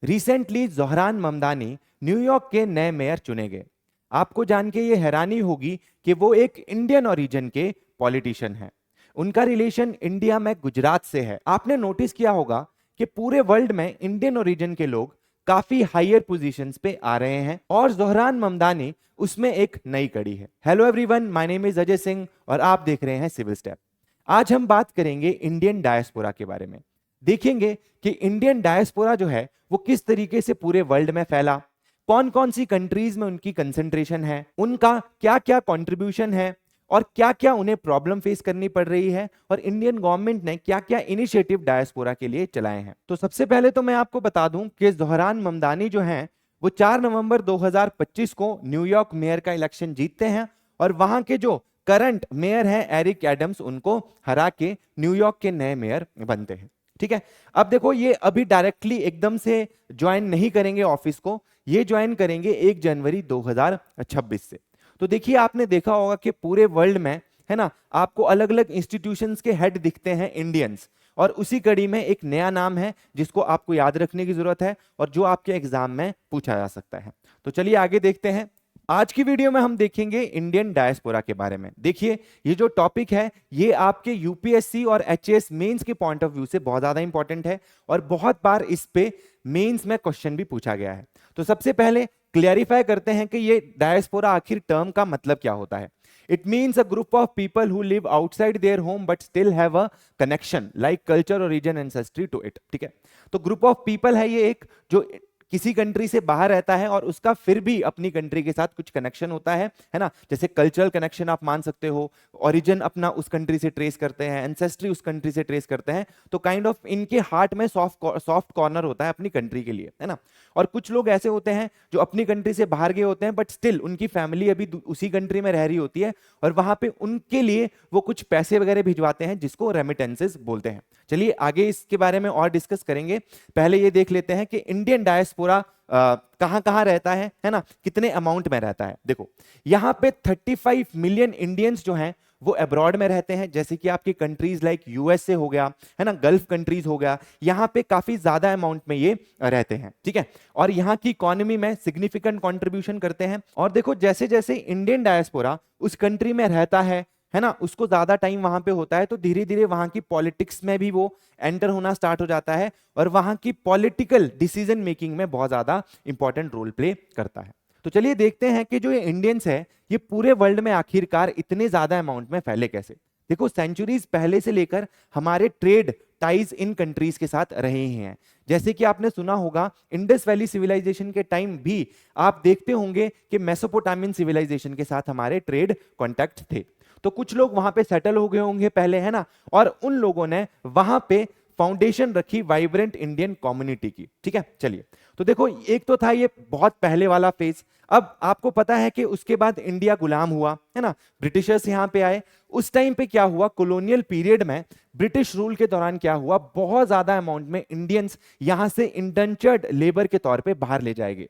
Recently Zohran Mamdani New York के नए mayor चुने गए। आपको जान के ये हैरानी होगी कि वो एक इंडियन ओरिजिन के पॉलिटिशियन हैं। उनका रिलेशन इंडिया में गुजरात से है। आपने नोटिस किया होगा कि पूरे वर्ल्ड में इंडियन ओरिजिन के लोग काफी हायर पोजीशंस पे आ रहे हैं और जोहरान ममदानी उसमें एक नई कड़ी है। Hello everyone, my name is Ajay Singh और आप देख रहे हैं सिविल स्टेप। आज हम बात करेंगे इंडियन डायस्पोरा के बारे में। देखेंगे कि इंडियन डायस्पोरा जो है वो किस तरीके से पूरे वर्ल्ड में फैला, कौन कौन सी कंट्रीज में उनकी कंसंट्रेशन है, उनका क्या क्या कंट्रीब्यूशन है और क्या क्या उन्हें प्रॉब्लम फेस करनी पड़ रही है और इंडियन गवर्नमेंट ने क्या क्या इनिशिएटिव डायस्पोरा के लिए चलाए हैं। तो सबसे पहले तो मैं आपको बता दूं कि जोहरान ममदानी जो हैं वो 4 नवंबर 2025 को न्यूयॉर्क मेयर का इलेक्शन जीतते हैं और वहां के जो करंट मेयर हैं एरिक एडम्स उनको हरा के न्यूयॉर्क के नए मेयर बनते हैं। ठीक है, अब देखो ये अभी डायरेक्टली एकदम से ज्वाइन नहीं करेंगे ऑफिस को, ये ज्वाइन करेंगे 1 जनवरी 2026 से। तो देखिए आपने देखा होगा कि पूरे वर्ल्ड में है ना आपको अलग अलग इंस्टीट्यूशंस के हेड दिखते हैं इंडियंस, और उसी कड़ी में एक नया नाम है जिसको आपको याद रखने की जरूरत है और जो आपके एग्जाम में पूछा जा सकता है। तो चलिए आगे देखते हैं। आज की वीडियो में हम देखेंगे इंडियन डायस्पोरा के बारे में। देखिए ये जो टॉपिक है ये आपके यूपीएससी और एचएएस मेंस के पॉइंट ऑफ व्यू से बहुत ज्यादा इंपॉर्टेंट है और बहुत बार इस पे मेंस में क्वेश्चन भी पूछा गया है। तो सबसे पहले क्लियरिफाई करते हैं कि ये डायस्पोरा आखिर टर्म का मतलब क्या होता है। It means a group of people who live outside their home but still have a connection like culture और रीजन एंसेस्ट्री टू इट। ठीक है, तो ग्रुप ऑफ पीपल है ये एक जो किसी कंट्री से बाहर रहता है और उसका फिर भी अपनी कंट्री के साथ कुछ कनेक्शन होता है ना, जैसे कल्चरल कनेक्शन आप मान सकते हो, ओरिजिन अपना उस कंट्री से ट्रेस करते हैं, एंसेस्ट्री उस कंट्री से ट्रेस करते हैं, तो काइंड ऑफ इनके हार्ट में सॉफ्ट कॉर्नर होता है अपनी कंट्री के लिए, है ना। और कुछ लोग ऐसे होते हैं जो अपनी कंट्री से बाहर गए होते हैं बट स्टिल उनकी फैमिली अभी उसी कंट्री में रह रही होती है और वहां पे उनके लिए वो कुछ पैसे वगैरह भिजवाते हैं जिसको रेमिटेंसेस बोलते हैं। चलिए आगे इसके बारे में और डिस्कस करेंगे। पहले ये देख लेते हैं कि इंडियन डायस्पोरा कहां कहां रहता है ना, कितने अमाउंट में रहता है। देखो यहां पे 35 मिलियन इंडियंस जो हैं वो अब्रॉड में रहते हैं, जैसे कि आपकी कंट्रीज लाइक यूएसए हो गया, है ना, गल्फ कंट्रीज हो गया, यहां पे काफी ज्यादा अमाउंट में ये रहते हैं। ठीक है, और यहां की इकोनॉमी में सिग्निफिकेंट कंट्रीब्यूशन करते हैं। और देखो जैसे जैसे इंडियन डायस्पोरा उस कंट्री में रहता है ना, उसको ज्यादा टाइम वहां पे होता है तो धीरे धीरे वहां की पॉलिटिक्स में भी वो एंटर होना स्टार्ट हो जाता है और वहां की पॉलिटिकल डिसीजन मेकिंग में बहुत ज्यादा इंपॉर्टेंट रोल प्ले करता है। तो चलिए देखते हैं कि जो ये इंडियंस है ये पूरे वर्ल्ड में आखिरकार इतने ज्यादा अमाउंट में फैले कैसे। देखो सेंचुरीज पहले से लेकर हमारे ट्रेड टाइज इन कंट्रीज के साथ रहे हैं। जैसे कि आपने सुना होगा इंडस वैली सिविलाइजेशन के टाइम भी आप देखते होंगे कि मेसोपोटामियन सिविलाइजेशन के साथ हमारे ट्रेड कॉन्टैक्ट थे। तो कुछ लोग वहां पे सेटल हो गए होंगे पहले, है ना, और उन लोगों ने वहां पे फाउंडेशन रखी वाइब्रेंट इंडियन कम्युनिटी की। ठीक है, चलिए तो देखो एक तो था ये बहुत पहले वाला फेज। अब आपको पता है कि उसके बाद इंडिया गुलाम हुआ, है ना, ब्रिटिशर्स यहां पे आए। उस टाइम पे क्या हुआ, कॉलोनियल पीरियड में ब्रिटिश रूल के दौरान क्या हुआ, बहुत ज्यादा अमाउंट में इंडियंस यहां से इंडेंचर्ड लेबर के तौर पे बाहर ले जाए गए।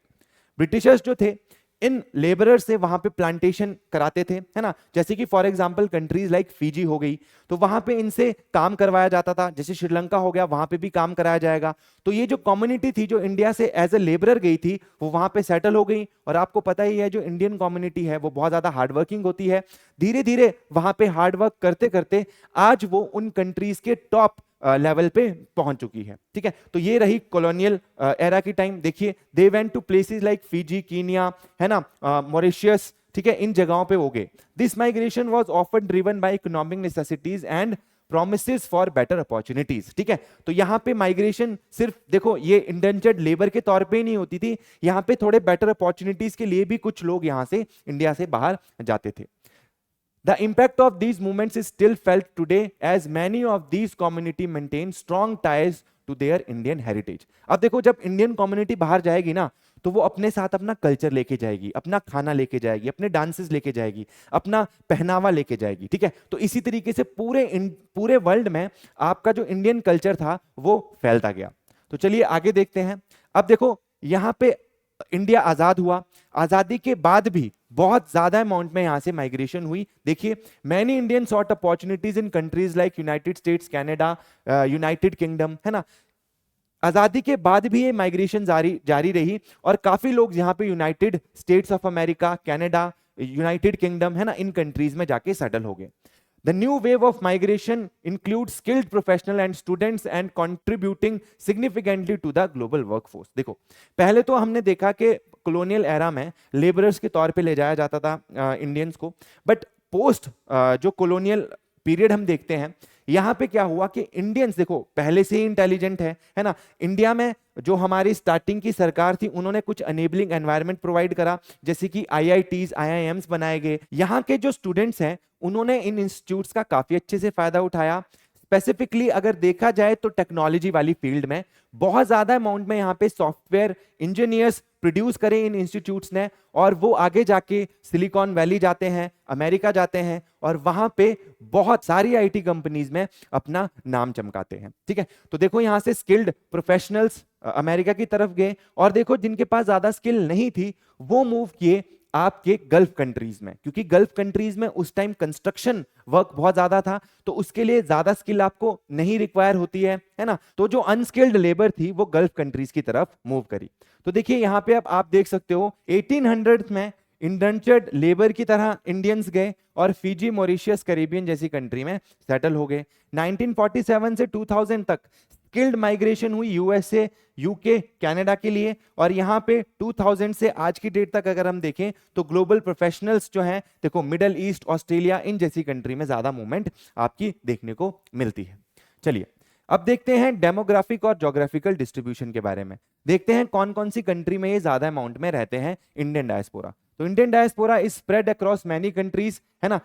ब्रिटिशर्स जो थे इन लेबरर से वहां पे प्लांटेशन कराते थे, है ना, जैसे कि for example countries like Fiji हो गई, तो वहां पे इनसे काम करवाया जाता था। जैसे श्रीलंका हो गया, वहां पे भी काम कराया जाएगा। तो ये जो कम्युनिटी थी जो इंडिया से एज ए लेबरर गई थी वो वहां पे सेटल हो गई। और आपको पता ही है जो इंडियन कम्युनिटी है वो बहुत ज्यादा हार्डवर्किंग होती है। धीरे धीरे वहां पे हार्डवर्क करते करते आज वो उन कंट्रीज के टॉप लेवल पे पहुंच चुकी है। ठीक है, तो ये रही कॉलोनियल एरा की टाइम। देखिए they went to places like Fiji, Kenya, है ना, मॉरिशियस, ठीक है, इन जगहों पे हो गए। This migration was often driven by economic necessities and promises for better opportunities. ठीक है, तो यहां पे माइग्रेशन सिर्फ देखो ये इंडेंचर्ड लेबर के तौर पे ही नहीं होती थी, यहां पे थोड़े बेटर अपॉर्चुनिटीज के लिए भी कुछ लोग यहां से इंडिया से बाहर जाते थे। The impact of these movements is still felt today as many of these community maintain strong ties to their Indian heritage. अब देखो जब इंडियन कम्युनिटी बाहर जाएगी ना तो वो अपने साथ अपना कल्चर लेके जाएगी, अपना खाना लेके जाएगी, अपने डांसेस लेके जाएगी, अपना पहनावा लेके जाएगी। ठीक है, तो इसी तरीके से पूरे वर्ल्ड में आपका जो इंडियन कल्चर था वो फैलता गया। तो चलिए आगे देखते हैं। अब देखो यहाँ पे इंडिया आजाद हुआ, आजादी के बाद भी बहुत ज्यादा अमाउंट में यहां से माइग्रेशन हुई। देखिए many Indian sought opportunities in countries like United States, Canada, United Kingdom, है ना, आजादी के बाद भी ये माइग्रेशन जारी जारी रही और काफी लोग यहाँ पे United states of America, Canada, United Kingdom, है ना, इन कंट्रीज में जाके सेटल हो गए। The new wave of migration includes skilled professional and students and contributing significantly to the global workforce। देखो, पहले तो हमने देखा कि कॉलोनियल एरा में लेबरर्स के तौर पे ले जाया जाता था इंडियंस को, बट पोस्ट जो कॉलोनियल पीरियड हम देखते हैं, यहाँ पे क्या हुआ कि इंडियंस देखो पहले से ही इंटेलिजेंट है ना। इंडिया में जो हमारी स्टार्टिंग की सरकार थी, उन्होंने कुछ अनेबलिंग एनवायरनमेंट प्रोवाइड करा, जैसे कि आईआईटीज, आईआईएम्स बनाए गए। यहाँ के जो स्टूडेंट्स हैं उन्होंने इन इंस्टीट्यूट्स का काफी अच्छे से फायदा उठाया। स्पेसिफिकली अगर देखा जाए तो टेक्नोलॉजी वाली फील्ड में बहुत ज्यादा अमाउंट में यहाँ पे सॉफ्टवेयर इंजीनियर्स प्रोड्यूस करें इन इंस्टीट्यूट्स ने, और वो आगे जाके सिलिकॉन वैली जाते हैं, अमेरिका जाते हैं, और वहां पे बहुत सारी आईटी कंपनीज में अपना नाम चमकाते हैं। ठीक है, तो देखो यहां से स्किल्ड प्रोफेशनल्स अमेरिका की तरफ गए, और देखो जिनके पास ज्यादा स्किल नहीं थी वो मूव किए आपके गल्फ कंट्रीज में, क्योंकि गल्फ कंट्रीज में उस टाइम कंस्ट्रक्शन वर्क बहुत ज्यादा था, तो उसके लिए ज्यादा स्किल आपको नहीं रिक्वायर होती है ना। तो जो अनस्किल्ड लेबर थी वो गल्फ कंट्रीज की तरफ मूव करी। तो देखिए यहाँ पे अब आप देख सकते हो 1800 में इंडेंचर्ड लेबर की तरह इंडियंस गए और फिजी, मॉरिशियस, कैरिबियन जैसी कंट्री में सेटल हो गए। 1947 से 2000 तक स्किल्ड माइग्रेशन हुई यूएसए, यूके, कनाडा के लिए, और यहाँ पे 2000 से आज की डेट तक अगर हम देखें तो ग्लोबल प्रोफेशनल्स जो हैं, देखो मिडल ईस्ट, ऑस्ट्रेलिया, इन जैसी कंट्री में ज्यादा मूवमेंट आपकी देखने को मिलती है। चलिए अब देखते हैं डेमोग्राफिक और ज्योग्राफिकल डिस्ट्रीब्यूशन के बारे में। देखते हैं कौन कौन सी कंट्री में ये ज्यादा अमाउंट में रहते हैं इंडियन डायस्पोरा। तो Indian diaspora is spread across many countries, है ना,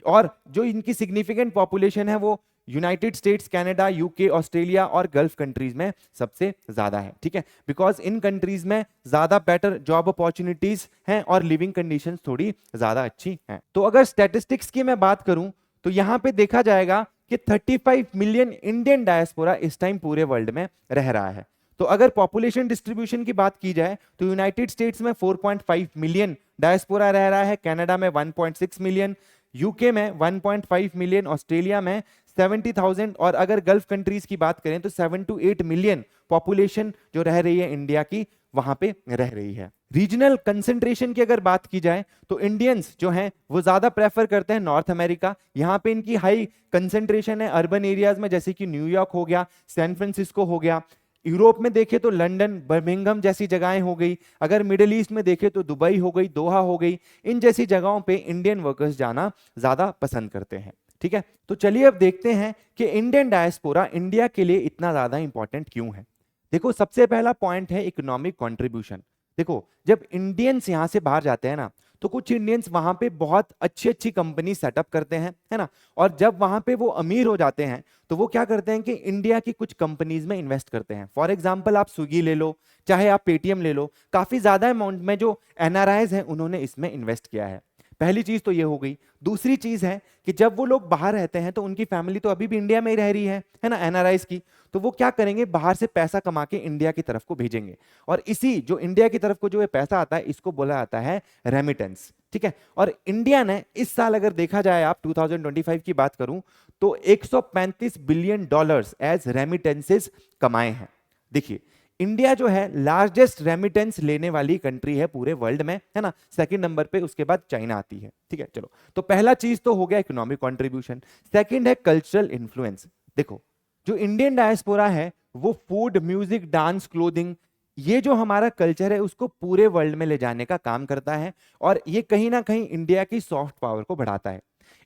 और जो इनकी सिग्निफिकेंट पॉपुलेशन है वो United States, Canada, UK, Australia और गल्फ कंट्रीज में सबसे ज्यादा है। ठीक है, बिकॉज इन कंट्रीज में ज्यादा बेटर जॉब अपॉर्चुनिटीज हैं और लिविंग कंडीशंस थोड़ी ज्यादा अच्छी हैं। तो अगर स्टैटिस्टिक्स की मैं बात करूं तो यहां पे देखा जाएगा कि 35 मिलियन इंडियन डायस्पोरा इस टाइम पूरे वर्ल्ड में रह रहा है। तो अगर पॉपुलेशन डिस्ट्रीब्यूशन की बात की जाए तो यूनाइटेड स्टेट्स में 4.5 मिलियन डायस्पोरा रह रहा है, कनाडा में 1.6 मिलियन, यूके में 1.5 मिलियन, ऑस्ट्रेलिया में 70,000, और अगर गल्फ कंट्रीज की बात करें तो 7 to 8 मिलियन पॉपुलेशन जो रह रही है इंडिया की वहां पे रह रही है। रीजनल कंसंट्रेशन की अगर बात की जाए तो इंडियंस जो हैं वो ज्यादा प्रेफर करते हैं नॉर्थ अमेरिका। यहाँ पे इनकी हाई कंसंट्रेशन है अर्बन एरियाज में, जैसे कि न्यूयॉर्क हो गया, सैन फ्रांसिस्को हो गया। यूरोप में देखें तो लंदन, बर्मिंघम जैसी जगहें हो गई। अगर मिडिल ईस्ट में देखें तो दुबई हो गई, दोहा हो गई। इन जैसी जगहों पे इंडियन वर्कर्स जाना ज्यादा पसंद करते हैं। ठीक है, तो चलिए अब देखते हैं कि इंडियन डायस्पोरा इंडिया के लिए इतना ज्यादा इंपॉर्टेंट क्यों है। देखो सबसे पहला पॉइंट है इकोनॉमिक कंट्रीब्यूशन। देखो जब इंडियंस यहां से बाहर जाते हैं ना तो कुछ इंडियंस वहां पे बहुत अच्छी अच्छी कंपनी सेटअप करते हैं, है ना, और जब वहां पे वो अमीर हो जाते हैं तो वो क्या करते हैं कि इंडिया की कुछ कंपनीज में इन्वेस्ट करते हैं। फॉर एग्जांपल आप स्विगी ले लो, चाहे आप पेटीएम ले लो, काफी ज्यादा अमाउंट में जो एनआरआईज हैं उन्होंने इसमें इन्वेस्ट किया है। पहली चीज तो ये हो गई। दूसरी चीज है कि जब वो लोग बाहर रहते हैं तो उनकी फैमिली तो अभी भी इंडिया में ही रह रही है ना, एनआरआईज की, तो वो क्या करेंगे, बाहर से पैसा कमा के इंडिया की तरफ को भेजेंगे, और इसी जो इंडिया की तरफ को जो ये पैसा आता है इसको बोला जाता है रेमिटेंस। ठीक है, और इंडिया ने इस साल अगर देखा जाए, आप 2025 की बात करूं तो 135 बिलियन डॉलर्स एज रेमिटेंसेस कमाए हैं। देखिए इंडिया जो है लार्जेस्ट रेमिटेंस लेने वाली कंट्री है पूरे वर्ल्ड में, है ना, सेकंड नंबर पे उसके बाद चाइना आती है। ठीक है, चलो तो पहला चीज तो हो गया इकोनॉमिक कंट्रीब्यूशन। सेकंड है कल्चरल इन्फ्लुएंस। देखो जो इंडियन डायस्पोरा है वो फूड, म्यूजिक, डांस, क्लोथिंग, ये जो हमारा कल्चर है उसको पूरे वर्ल्ड में ले जाने का काम करता है, और ये कहीं ना कहीं इंडिया की सॉफ्ट पावर को बढ़ाता है।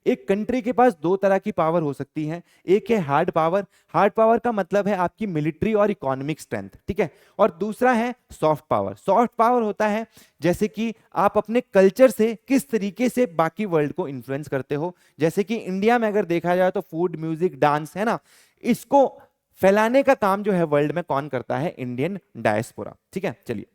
एक कंट्री के पास दो तरह की पावर हो सकती है, एक है हार्ड पावर। हार्ड पावर का मतलब है आपकी मिलिट्री और इकोनॉमिक स्ट्रेंथ, ठीक है, और दूसरा है सॉफ्ट पावर। सॉफ्ट पावर होता है जैसे कि आप अपने कल्चर से किस तरीके से बाकी वर्ल्ड को इन्फ्लुएंस करते हो। जैसे कि इंडिया में अगर देखा जाए तो फूड, म्यूजिक, डांस, है ना, इसको फैलाने का काम जो है वर्ल्ड में कौन करता है, इंडियन डायस्पोरा। ठीक है, चलिए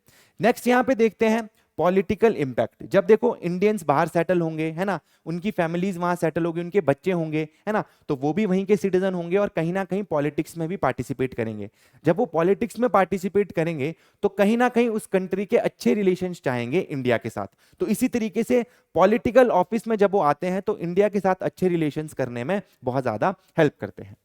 नेक्स्ट यहां पे देखते हैं पॉलिटिकल इंपैक्ट। जब देखो इंडियंस बाहर सेटल होंगे, है ना, उनकी फैमिलीज वहां सेटल होगी, उनके बच्चे होंगे, है ना, तो वो भी वहीं के सिटीजन होंगे और कहीं ना कहीं पॉलिटिक्स में भी पार्टिसिपेट करेंगे। जब वो पॉलिटिक्स में पार्टिसिपेट करेंगे तो कहीं ना कहीं उस कंट्री के अच्छे रिलेशंस चाहेंगे इंडिया के साथ। तो इसी तरीके से पॉलिटिकल ऑफिस में जब वो आते हैं तो इंडिया के साथ अच्छे रिलेशंस करने में बहुत ज्यादा हेल्प करते हैं।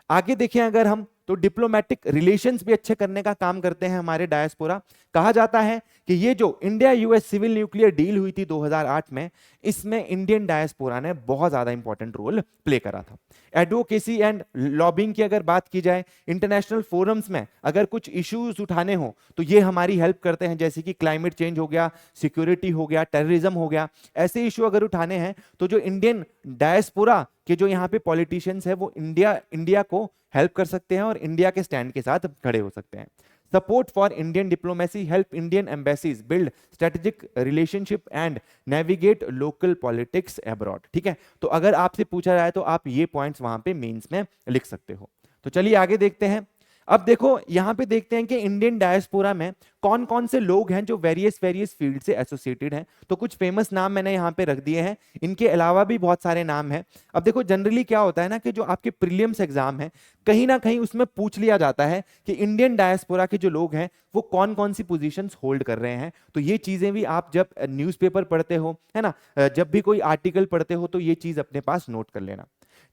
आगे देखें अगर हम तो डिप्लोमेटिक रिलेशंस भी अच्छे करने का काम करते हैं हमारे डायस्पोरा। कहा जाता है कि ये जो India US civil nuclear deal हुई थी 2008 में, इसमें इंडियन डायस्पोरा ने बहुत ज्यादा इंपॉर्टेंट रोल प्ले करा था। एडवोकेसी एंड लॉबिंग की अगर बात की जाए, इंटरनेशनल फोरम्स में अगर कुछ इश्यूज उठाने हो तो ये हमारी हेल्प करते हैं, जैसे कि क्लाइमेट चेंज हो गया, सिक्योरिटी हो गया, टेररिज्म हो गया। ऐसे इशू अगर उठाने हैं तो जो इंडियन डायस्पोरा के जो यहाँ पे पॉलिटिशियंस है वो इंडिया को हेल्प कर सकते हैं और इंडिया के स्टैंड के साथ खड़े हो सकते हैं। Support for Indian diplomacy help Indian embassies build strategic relationship and navigate local politics abroad. ठीक है, तो अगर आपसे पूछा जाए तो आप ये पॉइंट्स वहां पे मेंस में लिख सकते हो। तो चलिए आगे देखते हैं। अब देखो यहां पे देखते हैं कि इंडियन डायस्पोरा में कौन कौन से लोग हैं जो वेरियस फील्ड से एसोसिएटेड हैं। तो कुछ फेमस नाम मैंने यहां पे रख दिए हैं, इनके अलावा भी बहुत सारे नाम हैं। अब देखो जनरली क्या होता है ना कि जो आपके प्रीलिम्स एग्जाम है कहीं ना कहीं उसमें पूछ लिया जाता है कि इंडियन डायस्पोरा के जो लोग हैं वो कौन कौन सी पोजीशंस होल्ड कर रहे हैं। तो ये चीजें भी आप जब न्यूज़पेपर पढ़ते हो, है ना, जब भी कोई आर्टिकल पढ़ते हो तो ये चीज अपने पास नोट कर लेना।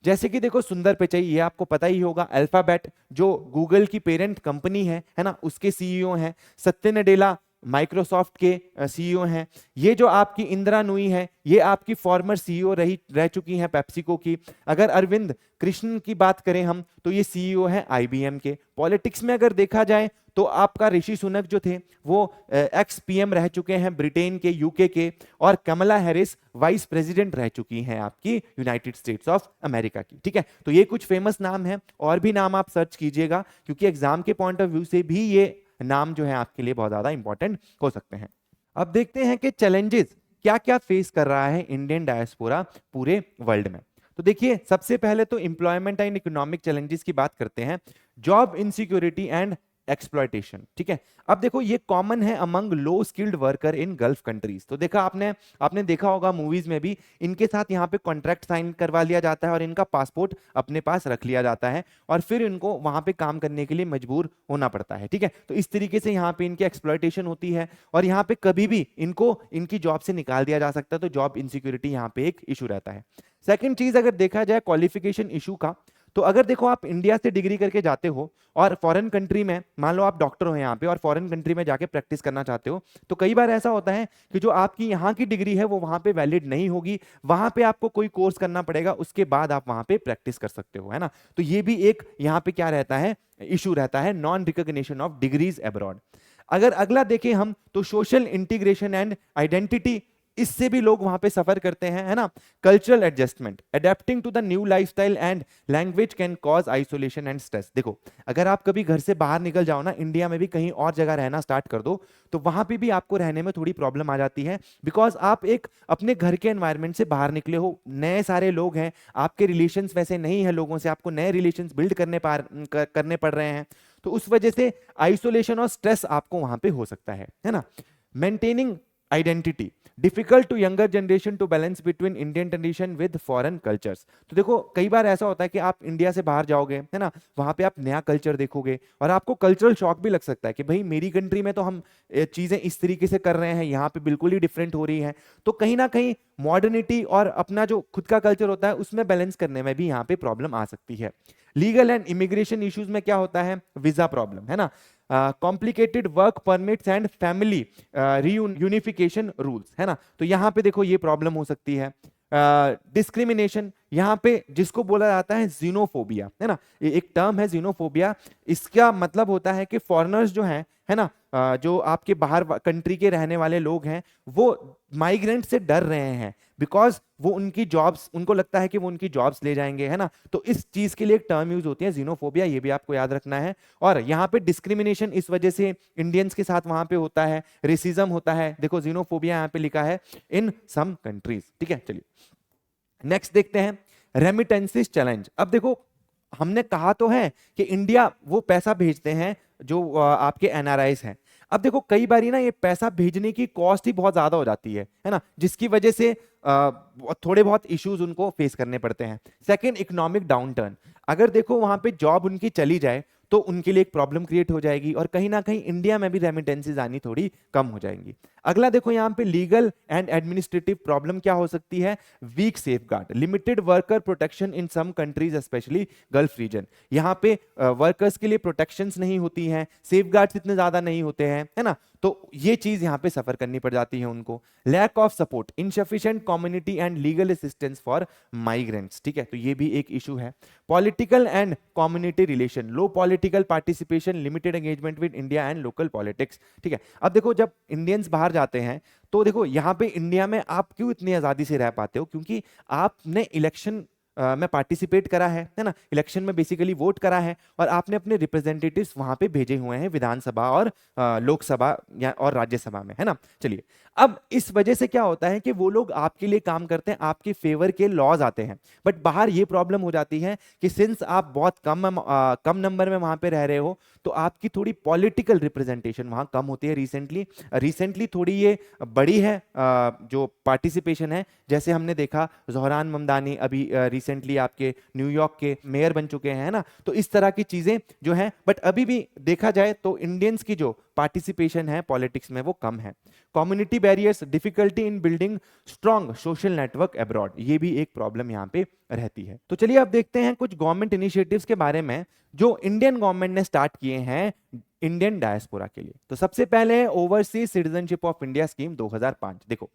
जैसे कि देखो सुंदर पिचाई, ये आपको पता ही होगा, अल्फाबेट जो गूगल की पेरेंट कंपनी है ना, उसके सीईओ हैं। सत्य नडेला माइक्रोसॉफ्ट के सीईओ हैं। ये जो आपकी इंदिरा नुई है ये आपकी फॉर्मर सीईओ रह चुकी हैं पेप्सिको की। अगर अरविंद कृष्ण की बात करें हम तो ये सीईओ हैं आईबीएम के। पॉलिटिक्स में अगर देखा जाए तो आपका ऋषि सुनक जो थे वो एक्स पीएम रह चुके हैं ब्रिटेन के, यूके के। और कमला हैरिस वाइस प्रेसिडेंट रह चुकी हैं आपकी यूनाइटेड स्टेट्स ऑफ अमेरिका की। ठीक है, तो ये कुछ फेमस नाम हैं, और भी नाम आप सर्च कीजिएगा क्योंकि एग्जाम के पॉइंट ऑफ व्यू से भी ये नाम जो है आपके लिए बहुत ज्यादा इंपॉर्टेंट हो सकते हैं। अब देखते हैं कि चैलेंजेस क्या क्या फेस कर रहा है इंडियन डायस्पोरा पूरे वर्ल्ड में। तो देखिए सबसे पहले तो एम्प्लॉयमेंट एंड इकोनॉमिक चैलेंजेस की बात करते हैं। Job insecurity and exploitation. ठीक है, अब देखो ये कॉमन है among low skilled worker in gulf countries. तो देखा आपने देखा होगा मूवीज में भी, इनके साथ यहाँ पे कॉन्ट्रैक्ट साइन करवा लिया जाता है और इनका पासपोर्ट अपने पास रख लिया जाता है और फिर इनको वहां पे काम करने के लिए मजबूर होना पड़ता है। ठीक है, तो इस तरीके से यहाँ पे इनकी एक्सप्लॉयटेशन होती है और यहाँ पे कभी भी इनको इनकी जॉब से निकाल दिया जा सकता है। तो जॉब इनसिक्योरिटी यहाँ पे एक इशू रहता है। सेकेंड चीज अगर देखा जाए क्वालिफिकेशन इशू का, तो अगर देखो आप इंडिया से डिग्री करके जाते हो और फॉरेन कंट्री में, मान लो आप डॉक्टर हो यहाँ पे और फॉरेन कंट्री में जाके प्रैक्टिस करना चाहते हो, तो कई बार ऐसा होता है कि जो आपकी यहाँ की डिग्री है वो वहां पे वैलिड नहीं होगी। वहां पे आपको कोई कोर्स करना पड़ेगा, उसके बाद आप वहां पे प्रैक्टिस कर सकते हो, है ना। तो ये भी एक यहाँ पे क्या रहता है, इशू रहता है, non recognition of degrees abroad. अगर अगला देखें हम तो सोशल इंटीग्रेशन एंड आइडेंटिटी, इससे भी लोग वहां पे सफर करते हैं, है ना। Cultural adjustment, adapting to the new lifestyle and language can cause isolation and stress. देखो अगर आप कभी घर से बाहर निकल जाओ ना, इंडिया में भी कहीं और जगह रहना स्टार्ट कर दो, तो वहां पे भी आपको रहने में थोड़ी प्रॉब्लम आ जाती है, बिकॉज आप एक अपने घर के एनवायरमेंट से बाहर निकले हो, नए सारे लोग हैं, आपके रिलेशंस वैसे नहीं है लोगों से, आपको नए रिलेशंस बिल्ड करने पड़ रहे हैं। तो उस वजह से आइसोलेशन और स्ट्रेस आपको वहां पे हो सकता है ना। Maintaining identity, difficult to younger generation to balance between Indian tradition with foreign cultures. तो देखो कई बार ऐसा होता है कि आप इंडिया से बाहर जाओगे, है ना, वहां पे आप नया कल्चर देखोगे और आपको कल्चरल शॉक भी लग सकता है कि भाई मेरी कंट्री में तो हम चीजें इस तरीके से कर रहे हैं, यहाँ पे बिल्कुल ही डिफरेंट हो रही है। तो कहीं ना कहीं मॉडर्निटी और अपना जो खुद का कल्चर होता है उसमें बैलेंस करने में भी यहाँ पे प्रॉब्लम आ सकती है। लीगल एंड इमिग्रेशन इश्यूज में क्या होता है, वीजा प्रॉब्लम, है ना, complicated work permits and family unification rules, है ना। तो यहां पे देखो ये प्रॉब्लम हो सकती है। डिस्क्रिमिनेशन, यहाँ पे जिसको बोला जाता है जीनोफोबिया, है ना, एक टर्म है जीनोफोबिया। इसका मतलब होता है कि फॉरेनर्स जो हैं, है ना, जो आपके बाहर कंट्री के रहने वाले लोग हैं वो माइग्रेंट से डर रहे हैं, बिकॉज वो उनकी जॉब्स, उनको लगता है कि वो उनकी जॉब्स ले जाएंगे, है ना। तो इस चीज के लिए एक टर्म यूज होती है जीनोफोबिया, ये भी आपको याद रखना है। और यहाँ पे डिस्क्रिमिनेशन इस वजह से इंडियंस के साथ वहां पे होता है, रेसिज्म होता है। देखो जीनोफोबिया यहाँ पे लिखा है इन सम कंट्रीज। ठीक है, चलिए नेक्स्ट देखते हैं, रेमिटेंसेस चैलेंज। अब देखो हमने कहा तो है कि इंडिया वो पैसा भेजते हैं जो आपके एनआरआईज हैं। अब देखो कई बार ना ये पैसा भेजने की कॉस्ट ही बहुत ज्यादा हो जाती है ना, जिसकी वजह से थोड़े बहुत इश्यूज उनको फेस करने पड़ते हैं। Second, economic downturn. अगर देखो वहां पे जॉब उनकी चली जाए तो उनके लिए एक प्रॉब्लम क्रिएट हो जाएगी और कहीं ना कहीं इंडिया में भी रेमिटेंसीज आनी थोड़ी कम हो जाएंगी। अगला देखो यहाँ पे लीगल एंड एडमिनिस्ट्रेटिव प्रॉब्लम क्या हो सकती है, weak safeguard, limited worker protection in some countries specially Gulf region. यहाँ पे वर्कर्स के लिए प्रोटेक्शंस नहीं होती हैं, सेफगार्ड्स इतने ज्यादा नहीं होते हैं, है ना, तो ये चीज यहाँ पे सफर करनी पड़ जाती है उनको। Lack of support, insufficient community and legal assistance for migrants, ठीक है, तो ये भी एक इशू है। Political and community relation, low political participation, limited engagement with India and local politics, ठीक है। अब देखो जब इंडियंस बाहर जाते हैं तो देखो यहाँ पे इंडिया में आप क्यों इतनी आजादी से रह पाते हो, क्योंकि आपने इलेक्शन में पार्टिसिपेट करा है ना, इलेक्शन में बेसिकली वोट करा है और आपने अपने रिप्रेजेंटेटिव्स वहां पे भेजे हुए हैं विधानसभा और लोकसभा या और राज्यसभा में, है ना। चलिए, अब इस वजह से क्या होता है कि वो लोग आपके लिए काम करते हैं, आपके फेवर के लॉज आते हैं। बट बाहर ये प्रॉब्लम हो जाती है कि सिंस आप बहुत कम नंबर में वहां पे रह रहे हो तो आपकी थोड़ी पॉलिटिकल रिप्रेजेंटेशन वहां कम होती है। रिसेंटली थोड़ी ये बड़ी है जो पार्टिसिपेशन है, जैसे हमने देखा ज़ोहरान ममदानी अभी रिसेंटली आपके न्यूयॉर्क के मेयर बन चुके हैं ना, तो इस तरह की चीजें जो हैं। बट अभी भी देखा जाए तो इंडियंस की जो पार्टिसिपेशन है पॉलिटिक्स में वो कम है। Community barriers, difficulty in building strong social network abroad, ये भी एक प्रॉब्लम यहाँ पे रहती है। तो चलिए अब देखते हैं कुछ गवर्नमेंट इनिशिएटिव्स के बारे में जो इंडियन गवर्नमेंट ने स्टार्ट किए हैं इंडियन डायस्पोरा के लिए। तो सबसे पहले है overseas citizenship of India scheme 2005। देखो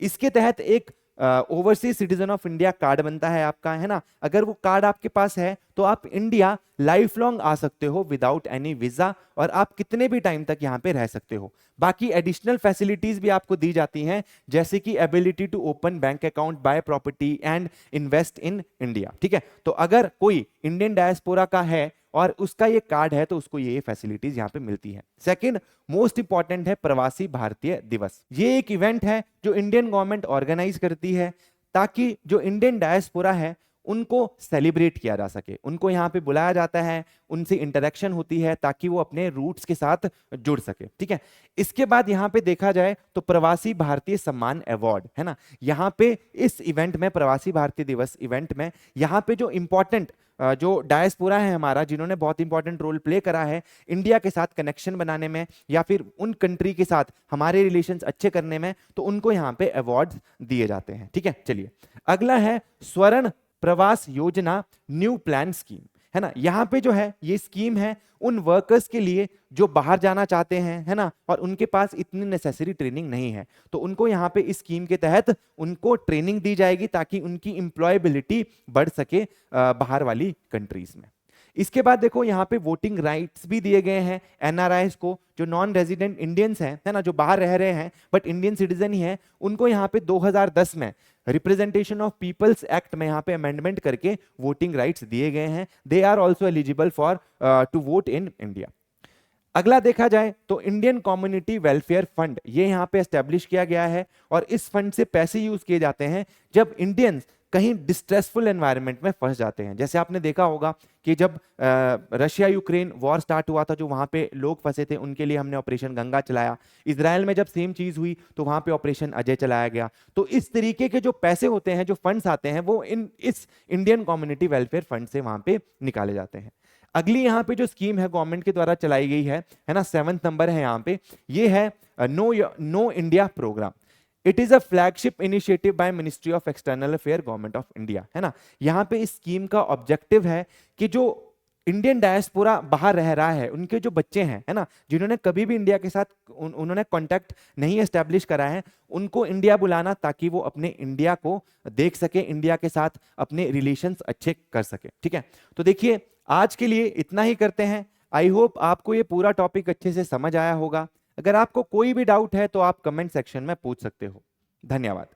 इसके तहत एक overseas citizen of India card बनता है आपका, है ना। अगर वो कार्ड आपके पास है तो आप इंडिया लाइफ लॉन्ग आ सकते हो विदाउट एनी वीजा और आप कितने भी टाइम तक यहाँ पे रह सकते हो। बाकी एडिशनल फैसिलिटीज भी आपको दी जाती हैं, जैसे कि ability to open bank account, buy property and invest in India, ठीक है। तो अगर कोई इंडियन डायस्पोरा का है और उसका ये कार्ड है तो उसको ये फैसिलिटीज यहाँ पे मिलती है। सेकंड मोस्ट इंपॉर्टेंट है प्रवासी भारतीय दिवस। ये एक इवेंट है जो इंडियन गवर्नमेंट ऑर्गेनाइज करती है ताकि जो इंडियन डायस्पोरा है उनको सेलिब्रेट किया जा सके, उनको यहाँ पे बुलाया जाता है, उनसे इंटरेक्शन होती है ताकि वो अपने रूट्स के साथ जुड़ सके, ठीक है। इसके बाद यहाँ पे देखा जाए तो प्रवासी भारतीय सम्मान अवार्ड, है ना, यहाँ पे इस इवेंट में प्रवासी भारतीय दिवस इवेंट में यहाँ पे जो इंपॉर्टेंट जो डायस्पोरा है हमारा, जिन्होंने बहुत इंपॉर्टेंट रोल प्ले करा है इंडिया के साथ कनेक्शन बनाने में या फिर उन कंट्री के साथ हमारे रिलेशंस अच्छे करने में, तो उनको यहाँ पे अवार्ड्स दिए जाते हैं, ठीक है। चलिए अगला है स्वर्ण प्रवास योजना न्यू प्लान स्कीम, है ना। यहाँ पे जो है ये स्कीम है उन वर्कर्स के लिए जो बाहर जाना चाहते हैं, है ना, और उनके पास इतनी नेसेसरी ट्रेनिंग नहीं है, तो उनको यहाँ पे इस स्कीम के तहत उनको ट्रेनिंग दी जाएगी ताकि उनकी एम्प्लॉयबिलिटी बढ़ सके बाहर वाली कंट्रीज में। इसके बाद देखो यहाँ पे वोटिंग राइट्स भी दिए गए हैं एनआरआईज को, जो नॉन रेजिडेंट इंडियंस हैं, है ना, जो बाहर रह रहे हैं बट इंडियन सिटीजन ही हैं, उनको यहाँ पे 2010 में रिप्रेजेंटेशन ऑफ पीपल्स एक्ट में यहाँ पे अमेंडमेंट करके वोटिंग राइट्स दिए गए हैं। They are also eligible for to vote in India. अगला देखा जाए तो इंडियन कम्युनिटी वेलफेयर फंड, ये यहाँ पे एस्टेब्लिश किया गया है और इस फंड से पैसे यूज किए जाते हैं जब इंडियंस कहीं डिस्ट्रेसफुल एनवायरनमेंट में फंस जाते हैं। जैसे आपने देखा होगा कि जब रशिया यूक्रेन वॉर स्टार्ट हुआ था, जो वहां पे लोग फंसे थे उनके लिए हमने ऑपरेशन गंगा चलाया। इजराइल में जब सेम चीज हुई तो वहां पे ऑपरेशन अजय चलाया गया। तो इस तरीके के जो पैसे होते हैं, जो फंड्स आते हैं, वो इस इंडियन कम्युनिटी वेलफेयर फंड से वहां पे निकाले जाते हैं। अगली यहाँ पे जो स्कीम है गवर्नमेंट के द्वारा चलाई गई है ना, 7th नंबर है यहाँ पे, ये है know India programme. It is a flagship initiative by ministry of external affair government of India, है ना। यहाँ पे इस स्कीम का ऑब्जेक्टिव है कि जो इंडियन डायस्पोरा बाहर रह रहा है, उनके जो बच्चे हैं, है ना, जिन्होंने कभी भी इंडिया के साथ उन्होंने कांटेक्ट नहीं एस्टेब्लिश करा है, उनको इंडिया बुलाना ताकि वो अपने इंडिया को देख सके, इंडिया के साथ अपने रिलेशंस अच्छे कर सके, ठीक है। तो देखिए आज के लिए इतना ही करते हैं। आई होप आपको ये पूरा टॉपिक अच्छे से समझ आया होगा। अगर आपको कोई भी डाउट है तो आप कमेंट सेक्शन में पूछ सकते हो। धन्यवाद।